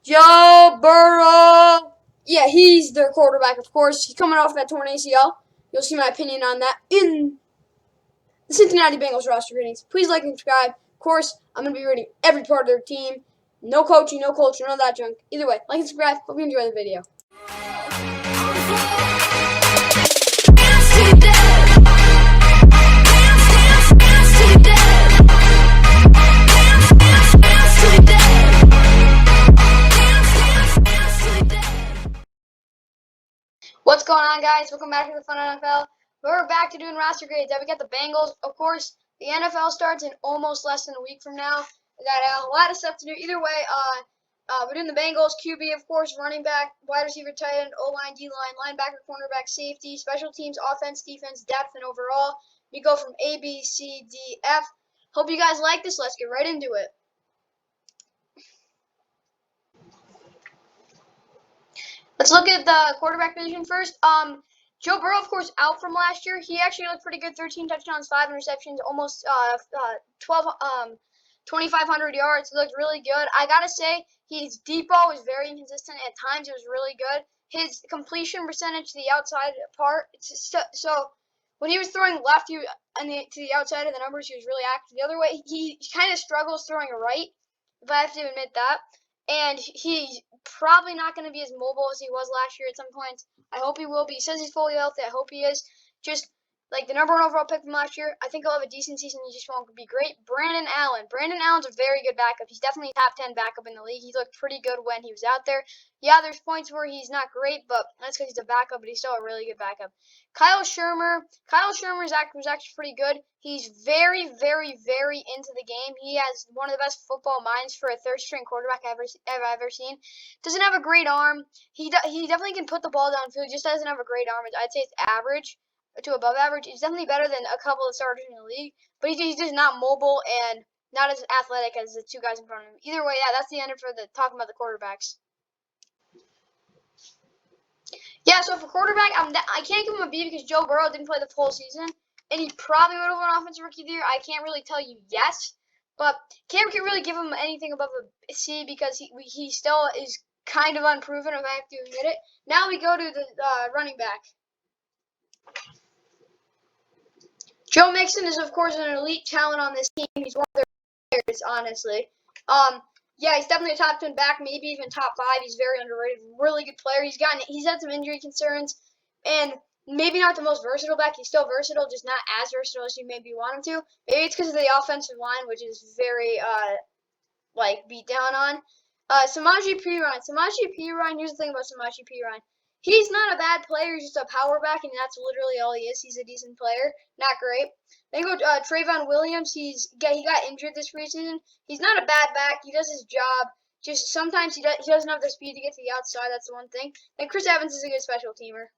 Joe Burrow. Yeah, he's their quarterback, of course. He's coming off that torn ACL. You'll see my opinion on that in the Cincinnati Bengals roster ratings. Please like and subscribe. Of course, I'm going to be reading every part of their team. No coaching, no culture, none of that junk. Either way, like and subscribe. Hope you enjoy the video. What's going on, guys? Welcome back to the Fun NFL. We're back to doing roster grades. We got the Bengals. Of course, the NFL starts in almost less than a week from now. We got a lot of stuff to do. Either way, we're doing the Bengals, QB, of course, running back, wide receiver, tight end, O-line, D-line, linebacker, cornerback, safety, special teams, offense, defense, depth, and overall. We go from A, B, C, D, F. Hope you guys like this. Let's get right into it. Let's look at the quarterback position first. Joe Burrow, of course, out from last year. He actually looked pretty good. 13 touchdowns, 5 interceptions, almost 2,500 yards. He looked really good. I gotta say, his deep ball was very inconsistent. At times, it was really good. His completion percentage to the outside part, so when he was throwing left, to the outside of the numbers, he was really active. The other way, he kind of struggles throwing right, if I have to admit that. And he's probably not going to be as mobile as he was last year at some points. I hope he will be. He says he's fully healthy. I hope he is. Just like the number 1 overall pick from last year, I think he'll have a decent season. He just won't be great. Brandon Allen. Brandon Allen's a very good backup. He's definitely a top 10 backup in the league. He looked pretty good when he was out there. Yeah, there's points where he's not great, but that's because he's a backup, but he's still a really good backup. Kyle Shermer. Kyle Shermer was actually pretty good. He's very, very, very into the game. He has one of the best football minds for a third-string quarterback I've ever seen. Doesn't have a great arm. He definitely can put the ball downfield. He just doesn't have a great arm. I'd say it's average to above average. He's definitely better than a couple of starters in the league, but he's just not mobile and not as athletic as the two guys in front of him. Either way, yeah, that's the end for the talking about the quarterbacks. Yeah, so for quarterback, I can't give him a B because Joe Burrow didn't play the full season, and he probably would have won Offensive Rookie of the Year. I can't really tell you yes, but can't really give him anything above a C because he still is kind of unproven, if I have to admit it. Now we go to the running back. Joe Mixon is, of course, an elite talent on this team. He's one of their players, honestly. Yeah, he's definitely a top 10 back, maybe even top 5. He's very underrated, really good player. He's had some injury concerns, and maybe not the most versatile back. He's still versatile, just not as versatile as you maybe want him to. Maybe it's because of the offensive line, which is very beat down on. Samaje Perine. Samaje Perine. Here's the thing about Samaje Perine. He's not a bad player. He's just a power back, and that's literally all he is. He's a decent player, not great. Then go Trayvon Williams. He got injured this preseason. He's not a bad back. He does his job. Just sometimes he doesn't have the speed to get to the outside. That's the one thing. And Chris Evans is a good special teamer.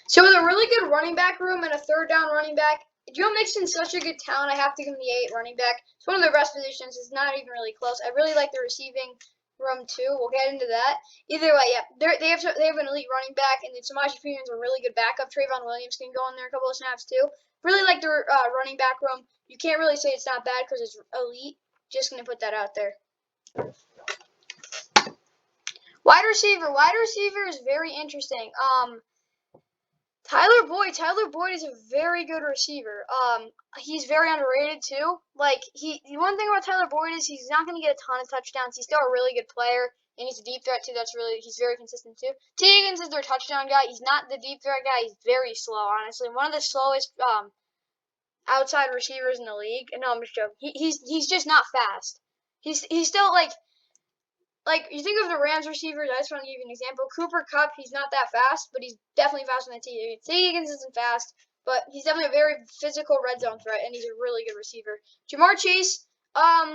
So with a really good running back room and a third down running back, Joe Mixon's such a good talent. I have to give him the 8 running back. It's one of their best positions. It's not even really close. I really like the receiving room too. We'll get into that. Either way, yeah, they have an elite running back, and then Samaje Perine's a really good backup. Trayvon Williams can go in there a couple of snaps too. Really like the running back room. You can't really say it's not bad because it's elite. Just gonna put that out there. Wide receiver. Wide receiver is very interesting. Tyler Boyd is a very good receiver. He's very underrated too. Like the one thing about Tyler Boyd is he's not going to get a ton of touchdowns. He's still a really good player, and he's a deep threat too. He's very consistent too. T. Higgins is their touchdown guy. He's not the deep threat guy. He's very slow, honestly. One of the slowest outside receivers in the league. No, I'm just joking. He's just not fast. He's still like you think of the Rams receivers, I just want to give you an example. Cooper Kupp, he's not that fast, but he's definitely faster than T. Higgins. T. Higgins isn't fast, but he's definitely a very physical red zone threat, and he's a really good receiver. Jamar Chase,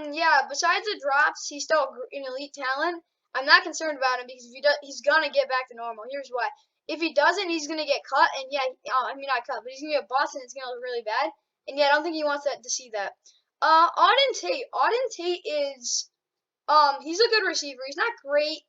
yeah, besides the drops, he's still an elite talent. I'm not concerned about him because if he does, he's going to get back to normal. Here's why. If he doesn't, he's going to get cut, and yeah, not cut, but he's going to get busted, and it's going to look really bad. And yeah, I don't think he wants to see that. Auden Tate. Auden Tate is... he's a good receiver. He's not great.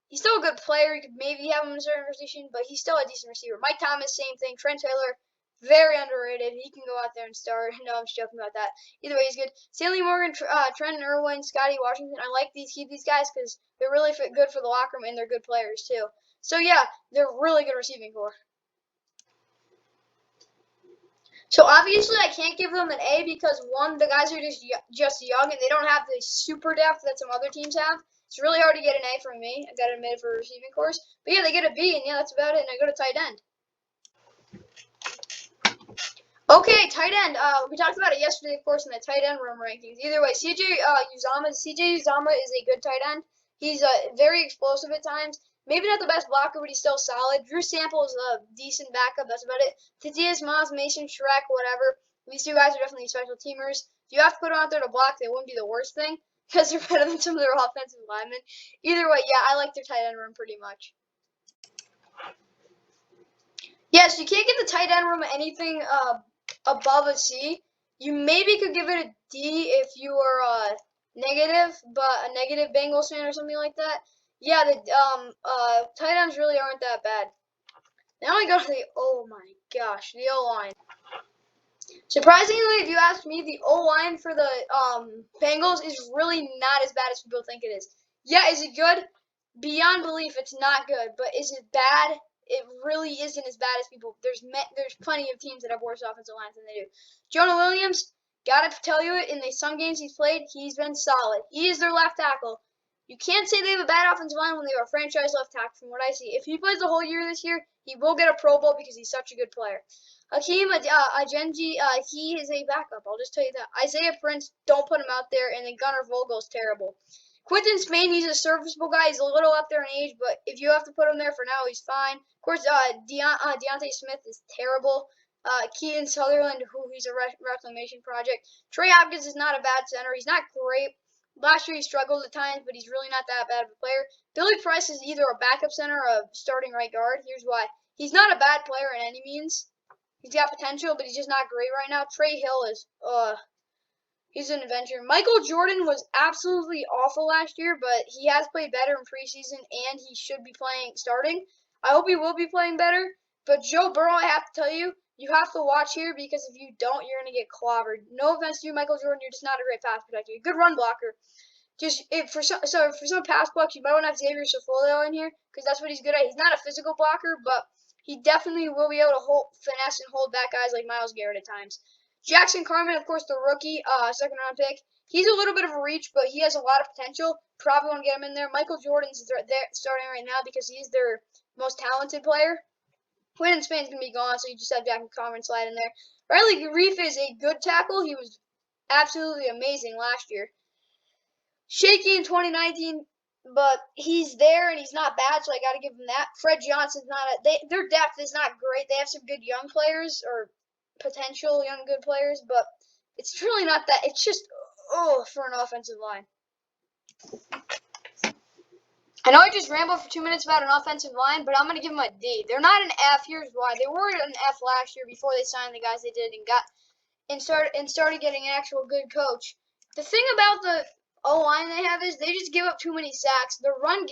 He's still a good player. You could maybe have him in a certain position, but he's still a decent receiver. Mike Thomas, same thing. Trent Taylor, Very underrated. He can go out there and start. No, I'm just joking about that. Either way, he's good. Stanley Morgan, Trenton Irwin, Scotty Washington. I like keep these guys because they're really good for the locker room and they're good players too. So yeah, they're really good receiving core. So obviously I can't give them an A because one, the guys are just young and they don't have the super depth that some other teams have. It's really hard to get an A from me. I got to admit it for receiving cores. But yeah, they get a B, and yeah, that's about it. And I go to tight end. Okay, tight end. We talked about it yesterday, of course, in the tight end room rankings. Either way, CJ Uzomah is a good tight end. He's very explosive at times. Maybe not the best blocker, but he's still solid. Drew Sample is a decent backup. That's about it. Tatias Moss, Mason Shrek, whatever. These two guys are definitely special teamers. If you have to put them out there to block, they wouldn't be the worst thing because they're better than some of their offensive linemen. Either way, yeah, I like their tight end room pretty much. Yes, you can't get the tight end room anything above a C. You maybe could give it a D if you were negative, but a negative Bengals fan or something like that. Yeah, the tight ends really aren't that bad. Now we go to the the O-line. Surprisingly, if you ask me, the O-line for the Bengals is really not as bad as people think it is. Yeah, is it good? Beyond belief, it's not good. But is it bad? It really isn't as bad as people. There's plenty of teams that have worse offensive lines than they do. Jonah Williams, gotta tell you it, in the some games he's played, he's been solid. He is their left tackle. You can't say they have a bad offensive line when they have a franchise left tackle from what I see. If he plays the whole year this year, he will get a Pro Bowl because he's such a good player. Hakeem Ajenji, he is a backup. I'll just tell you that. Isaiah Prince, don't put him out there. And then Gunnar Vogel's terrible. Quinton Spain, he's a serviceable guy. He's a little up there in age, but if you have to put him there for now, he's fine. Of course, Deontay Smith is terrible. Keaton Sutherland, he's a reclamation project. Trey Hopkins is not a bad center. He's not great. Last year he struggled at times, but he's really not that bad of a player. Billy Price is either a backup center or a starting right guard. Here's why. He's not a bad player in any means. He's got potential, but he's just not great right now. Trey Hill is, he's an adventure. Michael Jordan was absolutely awful last year, but he has played better in preseason, and he should be starting. I hope he will be playing better. But Joe Burrow, I have to tell you, you have to watch here because if you don't, you're going to get clobbered. No offense to you, Michael Jordan, you're just not a great pass protector. You're a good run blocker. For some pass blocks, you might want to have Xavier Safolio in here because that's what he's good at. He's not a physical blocker, but he definitely will be able to finesse and hold back guys like Myles Garrett at times. Jackson Carman, of course, the rookie, second-round pick. He's a little bit of a reach, but he has a lot of potential. Probably want to get him in there. Michael Jordan's starting right now because he's their most talented player. Quinton Spain's going to be gone, so you just have Jackson Carman slide in there. Riley Reef is a good tackle. He was absolutely amazing last year. Shaky in 2019, but he's there and he's not bad, so I got to give him that. Fred Johnson's their depth is not great. They have some good young players or potential young good players, but it's really not that. It's just for an offensive line. I know I just rambled for 2 minutes about an offensive line, but I'm going to give them a D. They're not an F. Here's why. They were an F last year before they signed the guys they did and started getting an actual good coach. The thing about the O-line they have is they just give up too many sacks. Their run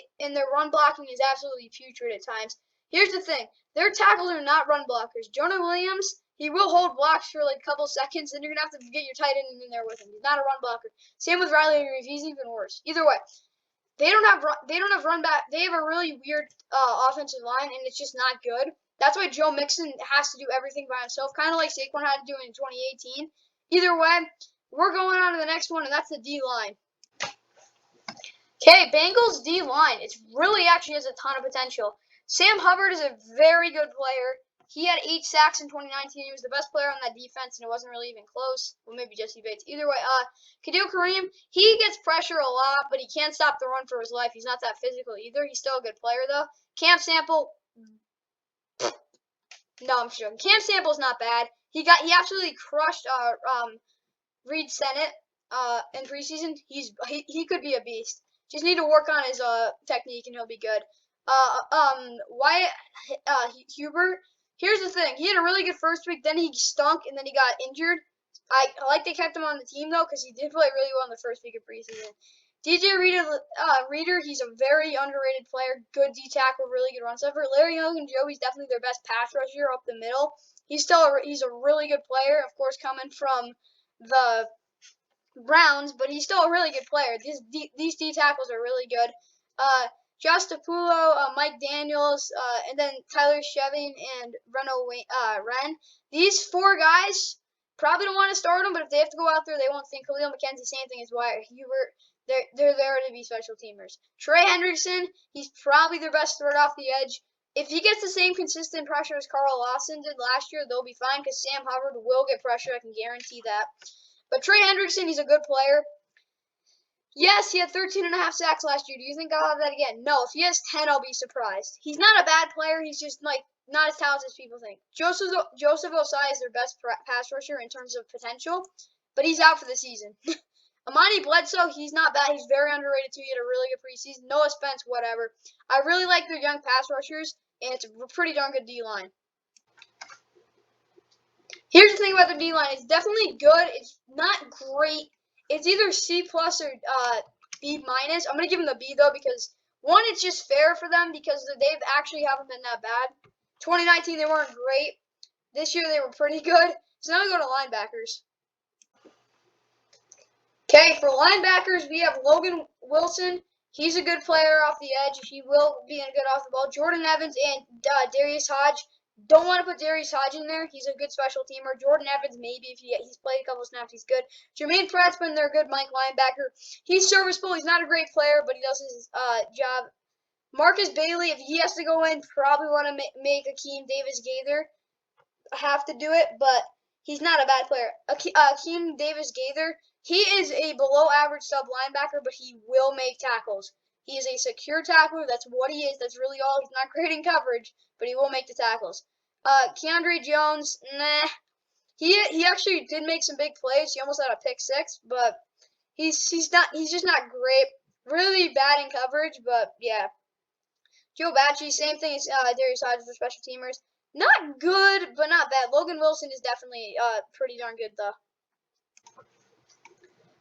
blocking is absolutely putrid at times. Here's the thing. Their tackles are not run blockers. Jonah Williams, he will hold blocks for like a couple seconds, and you're going to have to get your tight end in there with him. He's not a run blocker. Same with Riley Reeve. He's even worse. Either way. They don't have run back. They have a really weird offensive line, and it's just not good. That's why Joe Mixon has to do everything by himself, kind of like Saquon had to do in 2018. Either way, we're going on to the next one, and that's the D-line. Okay, Bengals D-line. It really actually has a ton of potential. Sam Hubbard is a very good player. He had 8 sacks in 2019. He was the best player on that defense, and it wasn't really even close. Well, maybe Jesse Bates. Either way, Khalil Kareem, he gets pressure a lot, but he can't stop the run for his life. He's not that physical either. He's still a good player, though. Cam Sample, no, I'm joking. Cam Sample's not bad. He absolutely crushed Reed Sennett in preseason. He could be a beast. Just need to work on his technique, and he'll be good. Wyatt Hubert. Here's the thing. He had a really good first week, then he stunk, and then he got injured. I like they kept him on the team, though, because he did play really well in the first week of preseason. DJ Reader, he's a very underrated player. Good D-tackle, really good run stuffer. Larry Ogunjobi's definitely their best pass rusher up the middle. he's a really good player. Of course, coming from the Browns, but he's still a really good player. These D tackles are really good. Josh Tapulo, Mike Daniels, and then Tyler Sheving and Wren. These 4 guys probably don't want to start them, but if they have to go out there, they won't think. Khalil McKenzie, same thing as Wyatt Hubert. They're there to be special teamers. Trey Henderson, he's probably their best threat off the edge. If he gets the same consistent pressure as Carl Lawson did last year, they'll be fine because Sam Hubbard will get pressure. I can guarantee that. But Trey Henderson, he's a good player. Yes, he had 13.5 sacks last year. Do you think I'll have that again? No. If he has 10, I'll be surprised. He's not a bad player. He's just not as talented as people think. Joseph Osai is their best pass rusher in terms of potential, but he's out for the season. Amani Bledsoe, he's not bad. He's very underrated too. He had a really good preseason. Noah Spence, whatever. I really like their young pass rushers, and it's a pretty darn good D-line. Here's the thing about the D-line. It's definitely good. It's not great. It's either C+ or B-. I'm going to give them the B, though, because, one, it's just fair for them because they've actually haven't been that bad. 2019, they weren't great. This year, they were pretty good. So now we go to linebackers. Okay, for linebackers, we have Logan Wilson. He's a good player off the edge. He will be good off the ball. Jordan Evans and Darius Hodge. Don't want to put Darius Hodge in there. He's a good special teamer. Jordan Evans, maybe, if he's played a couple snaps, he's good. Jermaine Pratt's been their good Mike linebacker. He's serviceable. He's not a great player, but he does his job. Marcus Bailey, if he has to go in, probably want to make Akeem Davis Gaither have to do it, but he's not a bad player. Akeem Davis Gaither, he is a below-average sub linebacker, but he will make tackles. He is a secure tackler. That's what he is. That's really all. He's not great in coverage, but he will make the tackles. Keandre Jones, nah. He actually did make some big plays. He almost had a pick 6, but he's just not great. Really bad in coverage, but yeah. Joe Bacci, same thing as Darius Hodge for special teamers. Not good, but not bad. Logan Wilson is definitely pretty darn good, though.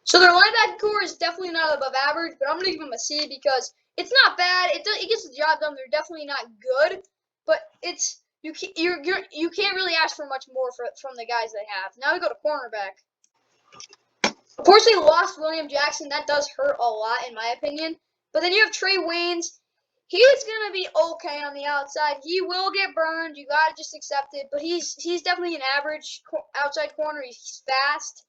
So their linebacker core is definitely not above average, but I'm going to give them a C because it's not bad. It gets the job done. They're definitely not good, but it's you can't really ask for much more from the guys they have. Now we go to cornerback. Unfortunately, lost William Jackson. That does hurt a lot, in my opinion. But then you have Trey Waynes. He is going to be okay on the outside. He will get burned. You got to just accept it. But he's definitely an average outside corner. He's fast.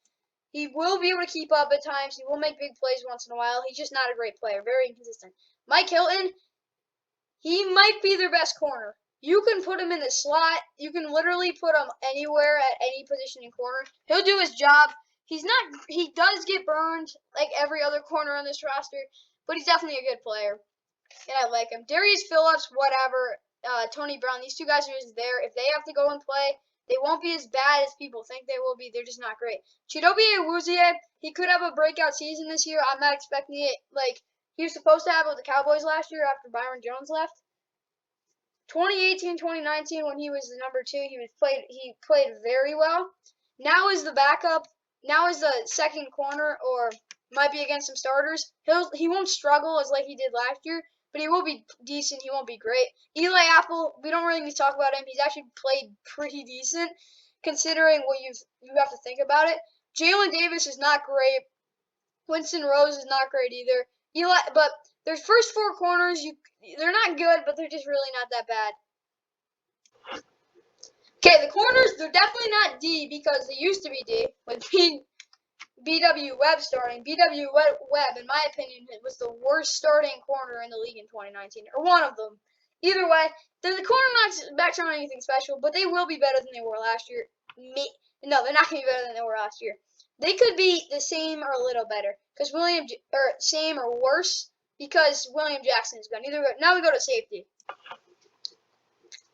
He will be able to keep up at times. He will make big plays once in a while. He's just not a great player. Very inconsistent. Mike Hilton, he might be their best corner. You can put him in the slot. You can literally put him anywhere at any position in corner. He'll do his job. He does get burned like every other corner on this roster, but he's definitely a good player. And I like him. Darius Phillips, whatever. Tony Brown, these 2 guys are just there. If they have to go and play, they won't be as bad as people think they will be. They're just not great. Chidobe Awuzie, he could have a breakout season this year. I'm not expecting it like he was supposed to have with the Cowboys last year after Byron Jones left. 2018, 2019, when he was the number 2, he played very well. Now is the backup. Now is the second corner, or might be against some starters. He won't struggle as like he did last year, but he will be decent. He won't be great. Eli Apple, we don't really need to talk about him. He's actually played pretty decent, considering what you have to think about it. Jalen Davis is not great. Winston Rose is not great either. But their first 4 corners, they're not good, but they're just really not that bad. Okay, the corners, they're definitely not D because they used to be D with B.W. Webb starting. B.W. Webb, in my opinion, was the worst starting corner in the league in 2019, or one of them. Either way, the cornerbacks aren't anything special, but they will be better than they were last year. No, they're not going to be better than they were last year. They could be the same or a little better, because same or worse, because William Jackson is gone. Now we go to safety.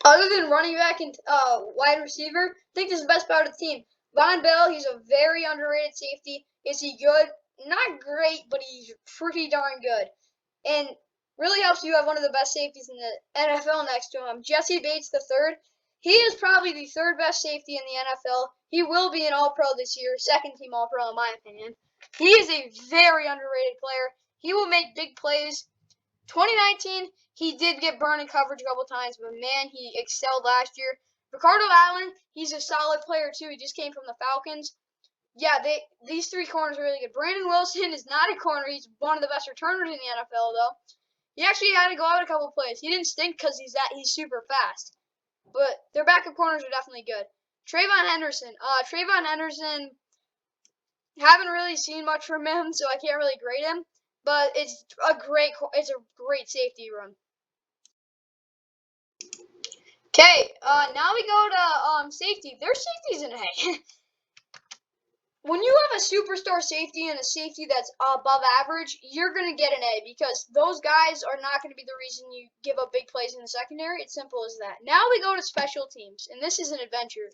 Other than running back and wide receiver, I think this is the best part of the team. Von Bell, he's a very underrated safety. Is he good? Not great, but he's pretty darn good. And really helps you have one of the best safeties in the NFL next to him. Jesse Bates III. He is probably the 3rd best safety in the NFL. He will be an All-Pro this year, 2nd team All-Pro in my opinion. He is a very underrated player. He will make big plays. 2019, he did get burned in coverage a couple times, but man, he excelled last year. Ricardo Allen, he's a solid player too. He just came from the Falcons. Yeah, these three corners are really good. Brandon Wilson is not a corner. He's one of the best returners in the NFL, though. He actually had to go out a couple of plays. He didn't stink because he's super fast. But their backup corners are definitely good. Trey Henderson. Trey Henderson, haven't really seen much from him, so I can't really grade him. But it's a great safety room. Okay, now we go to safety. Their safety's an A. When you have a superstar safety and a safety that's above average, you're going to get an A because those guys are not going to be the reason you give up big plays in the secondary. It's simple as that. Now we go to special teams, and this is an adventure.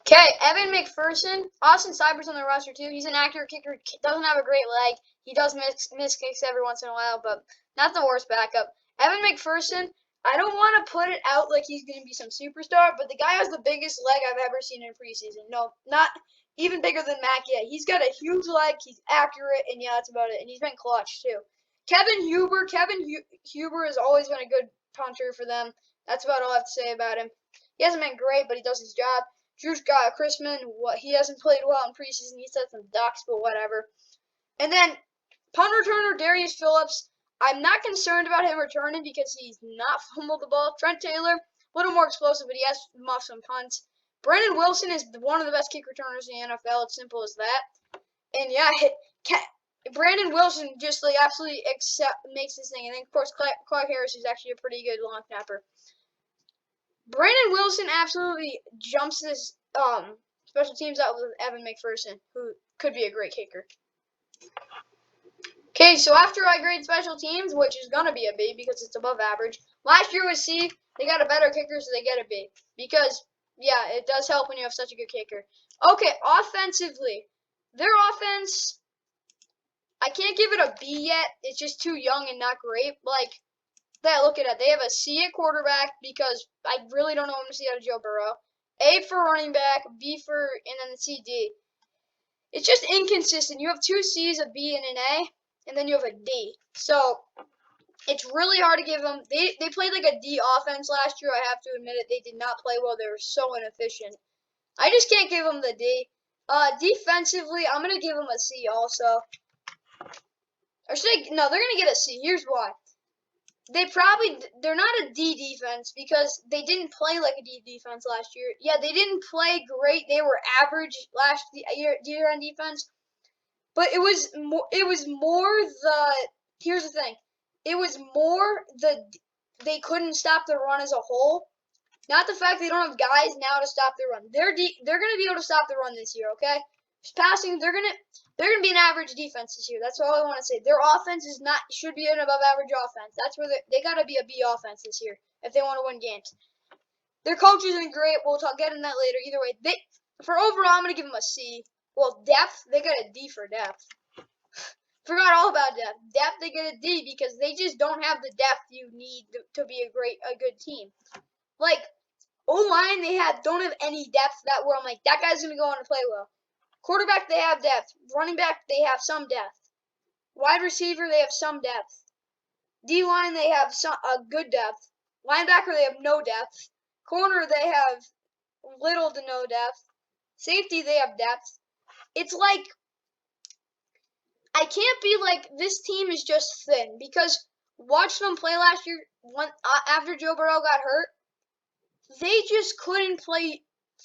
Okay, Evan McPherson. Austin Cyber's on the roster too. He's an accurate kicker. Doesn't have a great leg. He does miss kicks every once in a while, but not the worst backup. Evan McPherson, I don't want to put it out like he's going to be some superstar, but the guy has the biggest leg I've ever seen in preseason. No, not even bigger than Mac yet. He's got a huge leg. He's accurate, and yeah, that's about it. And he's been clutch too. Kevin Huber. Huber has always been a good punter for them. That's about all I have to say about him. He hasn't been great, but he does his job. Drew Chrisman, he hasn't played well in preseason. He's had some ducks, but whatever. And then punt returner Darius Phillips. I'm not concerned about him returning because he's not fumbled the ball. Trent Taylor, a little more explosive, but he has muffed some punts. Brandon Wilson is one of the best kick returners in the NFL. It's simple as that. And yeah, Brandon Wilson just like absolutely makes this thing. And then of course Clark Harris is actually a pretty good long snapper. Brandon Wilson absolutely jumps this special teams out with Evan McPherson, who could be a great kicker. Okay, so after I grade special teams, which is going to be a B because it's above average. Last year was C. They got a better kicker, so they get a B. Because, yeah, it does help when you have such a good kicker. Okay, offensively. Their offense, I can't give it a B yet. It's just too young and not great. Like, look at it. They have a C at quarterback because I really don't know what to see out of Joe Burrow. A for running back, B for, and then C, D. It's just inconsistent. You have two C's, a B, and an A. And then you have a D. So, it's really hard to give them. They played like a D offense last year. I have to admit it. They did not play well. They were so inefficient. I just can't give them the D. Defensively, I'm going to give them a C also. Or no, they're going to get a C. Here's why. They're not a D defense because they didn't play like a D defense last year. Yeah, they didn't play great. They were average last year on defense. But here's the thing. It was more they couldn't stop the run as a whole. Not the fact they don't have guys now to stop the run. They're going to be able to stop the run this year, okay? Just passing, they're going to be an average defense this year. That's all I want to say. Their offense should be an above average offense. That's where they got to be a B offense this year if they want to win games. Their coach isn't great. We'll get into that later. Either way, for overall, I'm going to give them a C. Well, depth, they got a D for depth. Forgot all about depth. Depth, they get a D because they just don't have the depth you need to be a good team. Like, O-line, they don't have any depth that where I'm like, that guy's going to go on and play well. Quarterback, they have depth. Running back, they have some depth. Wide receiver, they have some depth. D-line, they have a good depth. Linebacker, they have no depth. Corner, they have little to no depth. Safety, they have depth. It's like, I can't be like, this team is just thin. Because watching them play last year, after Joe Burrow got hurt, they just couldn't play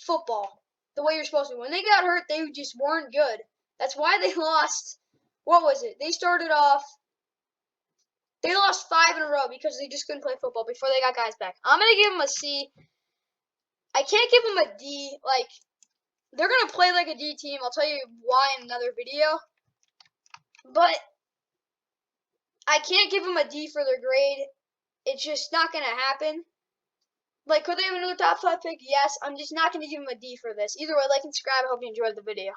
football the way you're supposed to. When they got hurt, they just weren't good. That's why they lost. What was it? They lost 5 in a row because they just couldn't play football before they got guys back. I'm going to give them a C. I can't give them a D. Like, they're going to play like a D team. I'll tell you why in another video. But I can't give them a D for their grade. It's just not going to happen. Like, could they have another top 5 pick? Yes. I'm just not going to give them a D for this. Either way, like and subscribe. I hope you enjoyed the video.